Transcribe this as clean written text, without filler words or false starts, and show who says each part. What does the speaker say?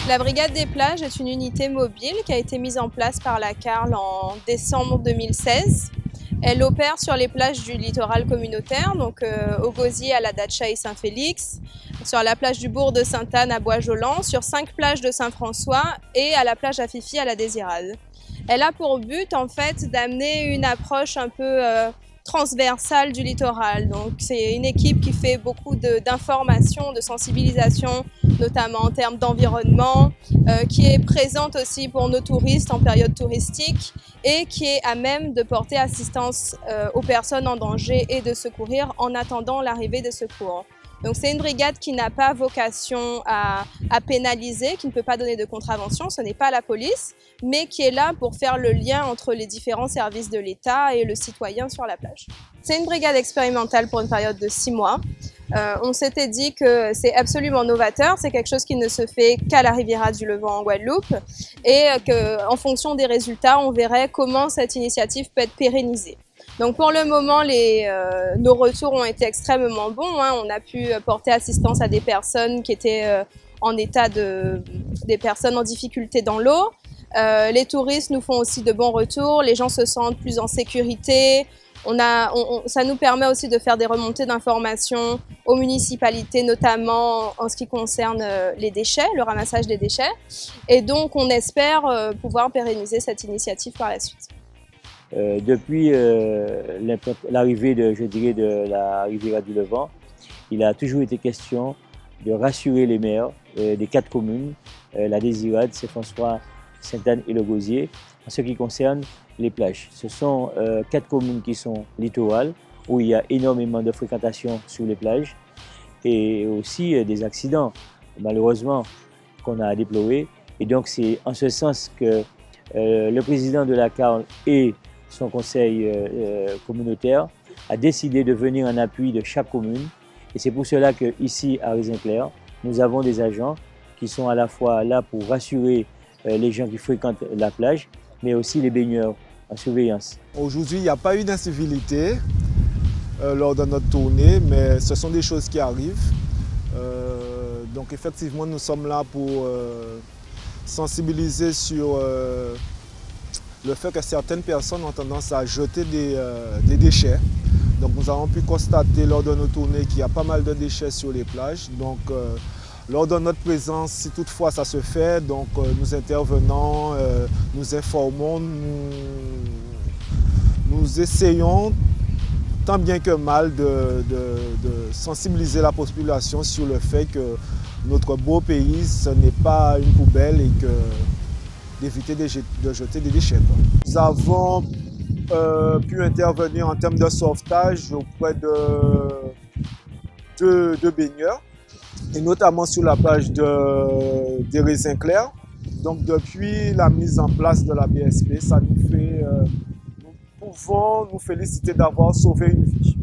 Speaker 1: La Brigade des plages est une unité mobile qui a été mise en place par la CARL en décembre 2016. Elle opère sur les plages du littoral communautaire, donc au Gosier, à la Dacha et Saint-Félix, sur la plage du bourg de Sainte-Anne à Bois-Jolant, sur 5 plages de Saint-François et à la plage à Fifi à la Désirade. Elle a pour but en fait d'amener une approche un peu transversale du littoral. Donc c'est une équipe qui fait beaucoup d'informations, de sensibilisation, notamment en termes d'environnement, qui est présente aussi pour nos touristes en période touristique et qui est à même de porter assistance aux personnes en danger et de secourir en attendant l'arrivée des secours. Donc c'est une brigade qui n'a pas vocation à pénaliser, qui ne peut pas donner de contravention, ce n'est pas la police, mais qui est là pour faire le lien entre les différents services de l'État et le citoyen sur la plage. C'est une brigade expérimentale pour une période de 6 mois. On s'était dit que c'est absolument novateur, c'est quelque chose qui ne se fait qu'à la Riviera du Levant en Guadeloupe et qu'en fonction des résultats, on verrait comment cette initiative peut être pérennisée. Donc pour le moment, nos retours ont été extrêmement bons. On a pu porter assistance à des personnes qui étaient en état des personnes en difficulté dans l'eau. Les touristes nous font aussi de bons retours, les gens se sentent plus en sécurité. Ça nous permet aussi de faire des remontées d'informations aux municipalités, notamment en ce qui concerne les déchets, le ramassage des déchets. Et donc on espère pouvoir pérenniser cette initiative par la suite.
Speaker 2: Depuis l'arrivée de la Riviera du Levant, il a toujours été question de rassurer les maires des 4 communes, la Désirade, Saint-François, Sainte-Anne et le Gosier, en ce qui concerne les plages. Ce sont 4 communes qui sont littorales, où il y a énormément de fréquentation sur les plages et aussi des accidents, malheureusement, qu'on a déplorés. Et donc c'est en ce sens que le président de la CARL et son conseil communautaire a décidé de venir en appui de chaque commune. Et c'est pour cela qu'ici, à Raisin-Clair, nous avons des agents qui sont à la fois là pour rassurer les gens qui fréquentent la plage, mais aussi les baigneurs en surveillance.
Speaker 3: Aujourd'hui, il n'y a pas eu d'incivilité lors de notre tournée, mais ce sont des choses qui arrivent. Donc effectivement, nous sommes là pour sensibiliser sur le fait que certaines personnes ont tendance à jeter des déchets. Donc nous avons pu constater lors de nos tournées qu'il y a pas mal de déchets sur les plages. Donc lors de notre présence, si toutefois ça se fait, donc nous intervenons, nous informons, nous essayons tant bien que mal de sensibiliser la population sur le fait que notre beau pays, ce n'est pas une poubelle et d'éviter de jeter des déchets. Nous avons pu intervenir en termes de sauvetage auprès de baigneurs, et notamment sur la plage des Raisin-Clair. Donc depuis la mise en place de la BSP, nous pouvons nous féliciter d'avoir sauvé une vie.